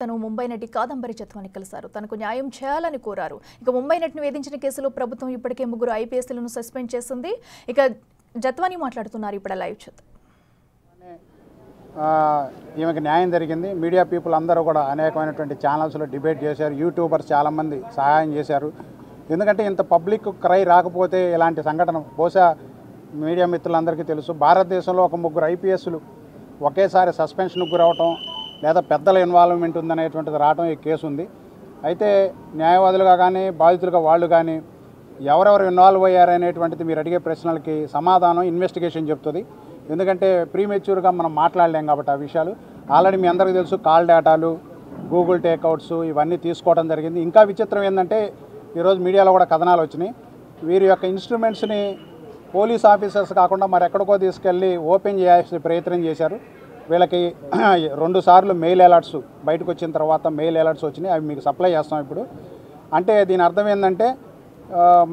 తను ముంబై నటి కాదంబరి జత్వాని కలిశారు. తనకు న్యాయం చేయాలని కోరారు. ఇక ముంబై నటిని వేధించిన కేసులో ప్రభుత్వం ఇప్పటికే 3 ఐపీఎస్లను సస్పెండ్ చేసింది. ఇక జత్వాని మాట్లాడుతున్నారు. ఇప్పుడు లైవ్ చూద్దాం. ఈమెకి న్యాయం జరిగింది. మీడియా పీపుల్ అందరూ కూడా అనేకమైనటువంటి ఛానల్స్లో డిబేట్ చేశారు. యూట్యూబర్స్ చాలామంది సహాయం చేశారు. ఎందుకంటే ఇంత పబ్లిక్ క్రై రాకపోతే ఇలాంటి సంఘటన బహుశా మీడియా మిత్రులందరికీ తెలుసు. భారతదేశంలో ఒక 3 ఐపీఎస్లు ఒకేసారి సస్పెన్షన్కు గురవటం లేదా పెద్దల ఇన్వాల్వ్మెంట్ ఉందనేటువంటిది రావడం ఈ కేసు ఉంది. అయితే న్యాయవాదులుగా కానీ బాధితులుగా వాళ్ళు కానీ ఎవరెవరు ఇన్వాల్వ్ అయ్యారనేటువంటిది మీరు అడిగే ప్రశ్నలకి సమాధానం ఇన్వెస్టిగేషన్ చెప్తుంది. ఎందుకంటే ప్రీమెచ్యూర్గా మనం మాట్లాడలేం కాబట్టి ఆ విషయాలు ఆల్రెడీ మీ అందరికీ తెలుసు. కాల్ డేటాలు, గూగుల్ టేక్అవుట్స్ ఇవన్నీ తీసుకోవడం జరిగింది. ఇంకా విచిత్రం ఏంటంటే ఈరోజు మీడియాలో కూడా కథనాలు వచ్చినాయి. వీరి యొక్క ఇన్స్ట్రుమెంట్స్ని పోలీస్ ఆఫీసర్స్ కాకుండా మరి ఎక్కడికో తీసుకెళ్ళి ఓపెన్ చేయాల్సిన ప్రయత్నం చేశారు. వీళ్ళకి 2 సార్లు మెయిల్ అలర్ట్స్ బయటకు వచ్చిన తర్వాత మెయిల్ అలర్ట్స్ వచ్చినాయి. అవి మీకు సప్లై చేస్తాం ఇప్పుడు. అంటే దీని అర్థం ఏంటంటే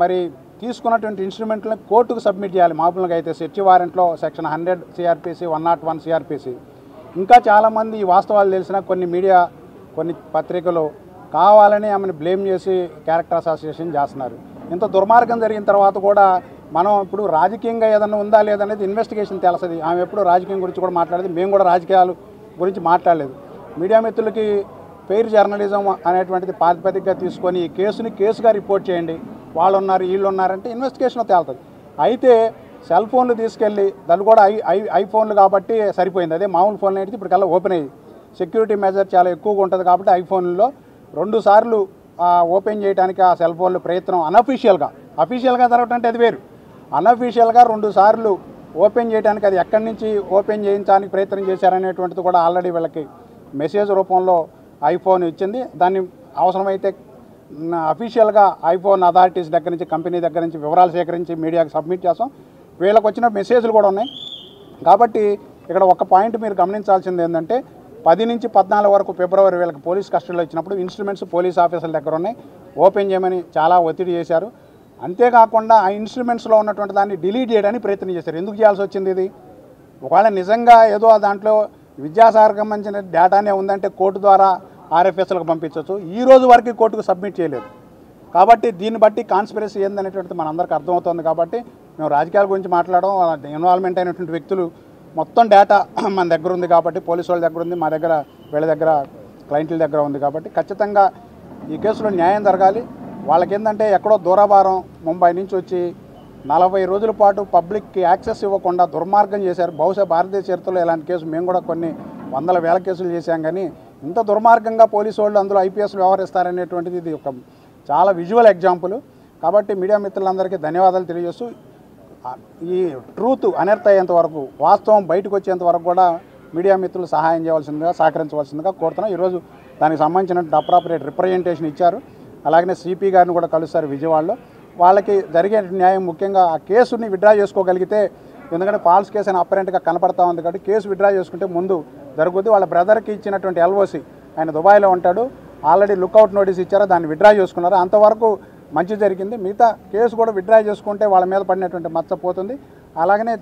మరి తీసుకున్నటువంటి ఇన్స్ట్రుమెంట్లను కోర్టుకు సబ్మిట్ చేయాలి. మామూలుగా అయితే సెర్చ్ వారెంట్లో సెక్షన్ 100 సిఆర్పిసి 101 సిఆర్పిసి. ఇంకా చాలామంది ఈ వాస్తవాలు తెలిసిన కొన్ని పత్రికలు కావాలని ఆమెను బ్లేమ్ చేసి క్యారెక్టర్ అసోసియేషన్ చేస్తున్నారు. ఇంత దుర్మార్గం జరిగిన తర్వాత కూడా మనం ఇప్పుడు రాజకీయంగా ఏదన్నా ఉందా లేదనేది ఇన్వెస్టిగేషన్ తెలుస్తుంది. ఆమె ఎప్పుడు రాజకీయం గురించి కూడా మాట్లాడేది. మేము కూడా రాజకీయాలు గురించి మాట్లాడలేదు. మీడియా మిత్రులకి ఫెయిర్ జర్నలిజం అనేటువంటిది ప్రాతిపదికగా తీసుకొని ఈ కేసుని కేసుగా రిపోర్ట్ చేయండి. వాళ్ళు ఉన్నారు వీళ్ళు ఉన్నారంటే ఇన్వెస్టిగేషన్ తేలుతుంది. అయితే సెల్ ఫోన్లు తీసుకెళ్ళి దాన్ని కూడా ఐఫోన్లు కాబట్టి సరిపోయింది. అదే మామూలు ఫోన్లు అయితే ఇప్పటికల్లా ఓపెన్ అయ్యి సెక్యూరిటీ మెజర్ చాలా ఎక్కువగా ఉంటుంది కాబట్టి ఐఫోన్లో 2 సార్లు ఓపెన్ చేయడానికి ఆ సెల్ ఫోన్లు ప్రయత్నం అఫీషియల్గా జరగటంటే అది వేరు. అన్అఫీషియల్గా 2 సార్లు ఓపెన్ చేయడానికి అది ఎక్కడి నుంచి ఓపెన్ చేయించడానికి ప్రయత్నం చేశారనేటువంటిది కూడా ఆల్రెడీ వీళ్ళకి మెసేజ్ రూపంలో ఐఫోన్ ఇచ్చింది. దాన్ని అవసరమైతే అఫీషియల్గా ఐఫోన్ అథారిటీస్ దగ్గర నుంచి కంపెనీ దగ్గర నుంచి వివరాలు సేకరించి మీడియాకి సబ్మిట్ చేస్తాం. వీళ్ళకి వచ్చిన మెసేజ్లు కూడా ఉన్నాయి. కాబట్టి ఇక్కడ ఒక పాయింట్ మీరు గమనించాల్సింది ఏంటంటే 10 నుంచి 14 వరకు ఫిబ్రవరి వీళ్ళకి పోలీస్ కస్టడీలో ఇచ్చినప్పుడు ఇన్స్ట్రుమెంట్స్ పోలీస్ ఆఫీసర్ల దగ్గర ఉన్నాయి. ఓపెన్ చేయమని చాలా ఒత్తిడి చేశారు. అంతేకాకుండా ఆ ఇన్స్ట్రుమెంట్స్లో ఉన్నటువంటి దాన్ని డిలీట్ చేయడానికి ప్రయత్నం చేశారు. ఎందుకు చేయాల్సి వచ్చింది ఇది? ఒకవేళ నిజంగా ఏదో దాంట్లో విద్యాసాగర్కి సంబంధించిన డేటానే ఉందంటే కోర్టు ద్వారా ఆర్ఎఫ్ఎస్లకు పంపించవచ్చు. ఈ రోజు వరకు కోర్టుకు సబ్మిట్ చేయలేదు. కాబట్టి దీన్ని బట్టి కాన్స్పిరసీ ఏందనేటువంటిది మనందరికీ అర్థమవుతుంది. కాబట్టి మేము రాజకీయాల గురించి మాట్లాడడం ఇన్వాల్వ్మెంట్ అయినటువంటి వ్యక్తులు మొత్తం డేటా మన దగ్గర ఉంది కాబట్టి పోలీసు వాళ్ళ దగ్గర ఉంది, మా దగ్గర వీళ్ళ దగ్గర క్లయింట్ల దగ్గర ఉంది. కాబట్టి ఖచ్చితంగా ఈ కేసులో న్యాయం జరగాలి. వాళ్ళకి ఏంటంటే ఎక్కడో దూరభారం ముంబై నుంచి వచ్చి 40 రోజుల పాటు పబ్లిక్కి యాక్సెస్ ఇవ్వకుండా దుర్మార్గం చేశారు. బహుశా భారతదేశ చరిత్రలో ఇలాంటి కేసు మేము కూడా కొన్ని వందల వేల కేసులు చేశాం. కానీ ఇంత దుర్మార్గంగా పోలీసు వాళ్ళు అందులో ఐపీఎస్లు వ్యవహరిస్తారనేటువంటిది ఇది ఒక చాలా విజువల్ ఎగ్జాంపుల్. కాబట్టి మీడియా మిత్రులందరికీ ధన్యవాదాలు తెలియజేస్తూ ఈ ట్రూత్ అనర్థ అయ్యేంత వరకు, వాస్తవం బయటకు వచ్చేంత వరకు కూడా మీడియా మిత్రులు సహాయం చేయవలసిందిగా, సహకరించవలసిందిగా కోరుతున్నాం. ఈరోజు దానికి సంబంధించిన అప్రాపరేట్ రిప్రజెంటేషన్ ఇచ్చారు. అలాగనే సిపి గారిని కూడా కలుస్తారు విజయవాడలో. వాళ్ళకి జరిగే న్యాయం ముఖ్యంగా ఆ కేసుని విత్డ్రా చేసుకోగలిగితే, ఎందుకంటే ఫాల్స్ కేసు అని అపరెంట్గా కనపడతా ఉంది కాబట్టి కేసు విత్డ్రా చేసుకుంటే ముందు జరుగుద్ది. వాళ్ళ బ్రదర్కి ఇచ్చినటువంటి ఎల్ఓసి, ఆయన దుబాయ్లో ఉంటాడు, ఆల్రెడీ లుక్అవుట్ నోటీస్ ఇచ్చారో దాన్ని విత్డ్రా చేసుకున్నారు. అంతవరకు మంచి జరిగింది. మిగతా కేసు కూడా విత్డ్రా చేసుకుంటే వాళ్ళ మీద పడినటువంటి మచ్చ పోతుంది. అలాగనే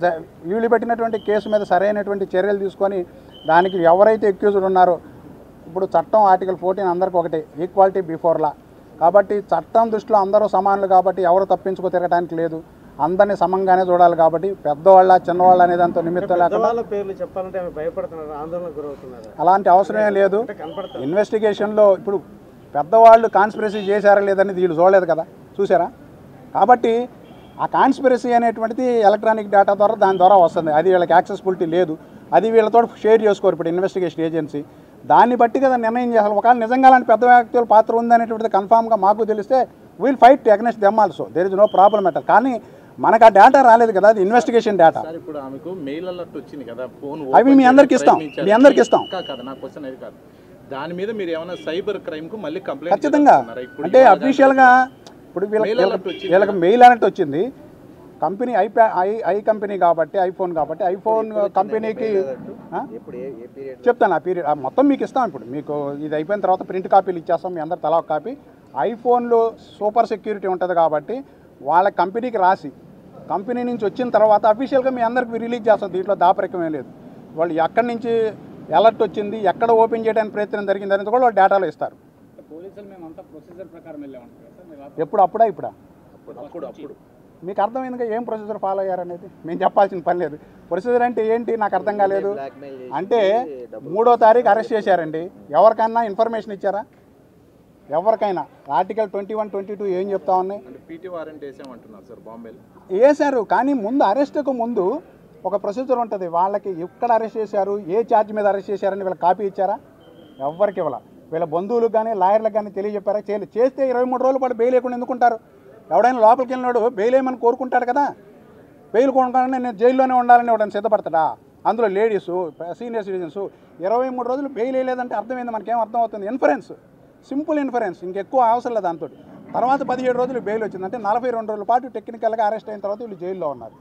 వీళ్ళు పెట్టినటువంటి కేసు మీద సరైనటువంటి చర్యలు తీసుకొని దానికి ఎవరైతే అక్యూజ్డ్ ఉన్నారో, ఇప్పుడు చట్టం ఆర్టికల్ 14 అందరికీ ఒకటే, ఈక్వాలిటీ బిఫోర్ లా. కాబట్టి చట్టం దృష్టిలో అందరూ సమానులు కాబట్టి ఎవరు తప్పించుకో తిరగడానికి లేదు. అందరినీ సమంగానే చూడాలి. కాబట్టి పెద్దవాళ్ళ చిన్నవాళ్ళ అనే దాంతో నిమిత్తం లేకుండా అలాంటి అవసరమే లేదు. ఇన్వెస్టిగేషన్లో ఇప్పుడు పెద్దవాళ్ళు కాన్స్పిరసీ చేశారా లేదని వీళ్ళు చూడలేదు కదా, చూసారా? కాబట్టి ఆ కాన్స్పిరసీ అనేటువంటిది ఎలక్ట్రానిక్ డేటా ద్వారా దాని ద్వారా వస్తుంది. అది వీళ్ళకి యాక్సెసిబిలిటీ లేదు. అది వీళ్ళతో షేర్ చేసుకోరు ఇప్పుడు ఇన్వెస్టిగేషన్ ఏజెన్సీ. దాన్ని బట్టి కదా నిర్ణయం చేయాలి. ఒకవేళ నిజంగా అలాంటి పెద్ద వ్యక్తుల పాత్ర ఉందనేటువంటిది కన్ఫామ్గా మాకు తెలిస్తే will fight against them also. There is no problem at all. కానీ మనకు ఆ డేటా రాలేదు కదా, అది ఇన్వెస్టిగేషన్ డేటా. అవి మీ అందరికి ఇస్తాం. దాని మీద మీరు ఏమైనా సైబర్ క్రైమ్ కు మళ్ళీ కంప్లైంట్ ఖచ్చితంగా అంటే అఫీషియల్గా ఇప్పుడు వీళ్ళకి మెయిల్ అలర్ట్ వచ్చింది. కంపెనీ ఐ కంపెనీ కాబట్టి ఐఫోన్ కాబట్టి ఐఫోన్ కంపెనీకి చెప్తాను. ఆ పీరియడ్ మొత్తం మీకు ఇస్తాం. ఇప్పుడు మీకు ఇది అయిపోయిన తర్వాత ప్రింట్ కాపీలు ఇచ్చేస్తాం. మీ అందరు తలా ఒక కాపీ. ఐఫోన్లో సూపర్ సెక్యూరిటీ ఉంటుంది కాబట్టి వాళ్ళ కంపెనీకి రాసి కంపెనీ నుంచి వచ్చిన తర్వాత అఫీషియల్గా మీ అందరికి రిలీజ్ చేస్తాం. దీంట్లో దాపరికమే లేదు. వాళ్ళు ఎక్కడి నుంచి అలర్ట్ వచ్చింది, ఎక్కడ ఓపెన్ చేయడానికి ప్రయత్నం జరిగింది అనేది కూడా వాళ్ళు డేటాలో ఇస్తారు. పోలీసులు మేమంతా ప్రొసీజర్ ప్రకారం వెళ్ళామంటారు సార్. ఎప్పుడు అప్పుడా ఇప్పుడా అప్పుడు మీకు అర్థమైందిగా ఏం ప్రొసీజర్ ఫాలో అయ్యారనేది మేము చెప్పాల్సిన పని లేదు. ప్రొసీజర్ అంటే ఏంటి నాకు అర్థం కాలేదు. అంటే 3వ తారీఖు అరెస్ట్ చేశారండి. ఎవరికైనా ఇన్ఫర్మేషన్ ఇచ్చారా? ఎవరికైనా ఆర్టికల్ 21, 22 ఏం చెప్తా ఉన్నాయి? పీటీ వారెంట్ వేసామంటున్నారు సార్ బాంబేలో. వేశారు, కానీ ముందు అరెస్ట్కు ముందు ఒక ప్రొసీజర్ ఉంటుంది. వాళ్ళకి ఎక్కడ అరెస్ట్ చేశారు, ఏ ఛార్జ్ మీద అరెస్ట్ చేశారని వీళ్ళకి కాపీ ఇచ్చారా? ఎవరికి ఇవ్వాల. వీళ్ళ బంధువులకు కానీ లాయర్లకు కానీ తెలియజెప్పారా? చేస్తే 23 రోజుల పాటు బెయిల్ లేకుండా ఎందుకుంటారు? ఎవడైనా లోపలికి వెళ్ళినాడు బెయిల్ ఏమని కోరుకుంటాడు కదా. బెయిల్ కొనుక్కోవాలని నేను జైల్లోనే ఉండాలని ఎవడైనా సిద్ధపడతాడా? అందులో లేడీసు, సీనియర్ సిటిజన్స్ 23 రోజులు బెయిల్ వేయలేదంటే అర్థమైంది. మనకేం అర్థం అవుతుంది? ఇన్ఫరెన్స్, సింపుల్ ఇన్ఫరెన్స్, ఇంకెక్కువ అవసరం లేదు దాంతో. తర్వాత 17 రోజులు బెయిల్ వచ్చిందంటే 42 రోజుల పాటు టెక్నికల్గా అరెస్ట్ అయిన తర్వాత వీళ్ళు జైల్లో ఉన్నారు.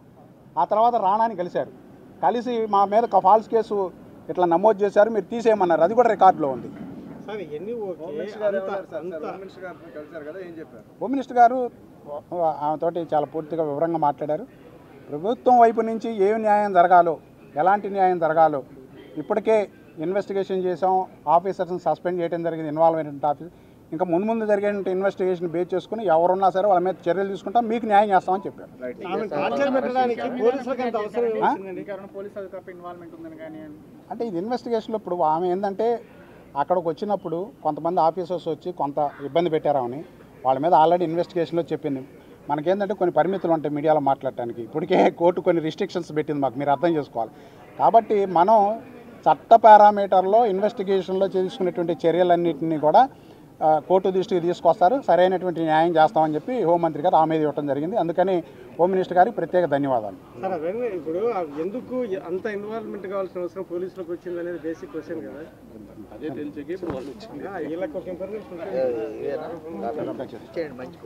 ఆ తర్వాత రాణాని కలిశారు. కలిసి మా మీద ఫాల్స్ కేసు ఇట్లా నమోదు చేశారు, మీరు తీసేయమన్నారు. అది కూడా రికార్డులో ఉంది. హోమ్ మినిస్టర్ గారు ఆమెతోటి చాలా పూర్తిగా వివరంగా మాట్లాడారు. ప్రభుత్వం వైపు నుంచి ఏ న్యాయం జరగాలో, ఎలాంటి న్యాయం జరగాలో ఇప్పటికే ఇన్వెస్టిగేషన్ చేసాం. ఆఫీసర్స్ని సస్పెండ్ చేయడం జరిగింది, ఇన్వాల్వ్ అయినటువంటి ఆఫీసర్. ఇంకా ముందు జరిగే ఇన్వెస్టిగేషన్ బేస్ చేసుకుని ఎవరున్నా సరే వాళ్ళ మీద చర్యలు తీసుకుంటాం, మీకు న్యాయం చేస్తామని చెప్పారు. అంటే ఇది ఇన్వెస్టిగేషన్లో ఇప్పుడు ఆమె ఏంటంటే అక్కడికి వచ్చినప్పుడు కొంతమంది ఆఫీసర్స్ వచ్చి కొంత ఇబ్బంది పెట్టారని వాళ్ళ మీద ఆల్రెడీ ఇన్వెస్టిగేషన్లో చెప్పింది. మనకేంటంటే కొన్ని పరిమితులు ఉంటాయి మీడియాలో మాట్లాడటానికి. ఇప్పటికే కోర్టు కొన్ని రిస్ట్రిక్షన్స్ పెట్టింది మాకు, మీరు అర్థం చేసుకోవాలి. కాబట్టి మనం చట్ట పారామీటర్లో ఇన్వెస్టిగేషన్లో చేసుకునేటువంటి చర్యలన్నింటినీ కూడా కోర్టు దృష్టికి తీసుకొస్తారు, సరైనటువంటి న్యాయం చేస్తామని చెప్పి హోంమంత్రి గారు ఆమె ఇవ్వడం జరిగింది. అందుకని హోమ్ మినిస్టర్ గారికి ప్రత్యేక ధన్యవాదాలు. సార్ అవన్నీ ఇప్పుడు ఎందుకు అంత ఇన్వాల్వ్మెంట్ కావాల్సిన అవసరం పోలీసులకు వచ్చింది అనేది బేసిక్ క్వశ్చన్ కదా. అదే తెలిసి వాళ్ళు వచ్చింది. వీళ్ళకి ఒక ఇన్ఫర్మేషన్ మంచి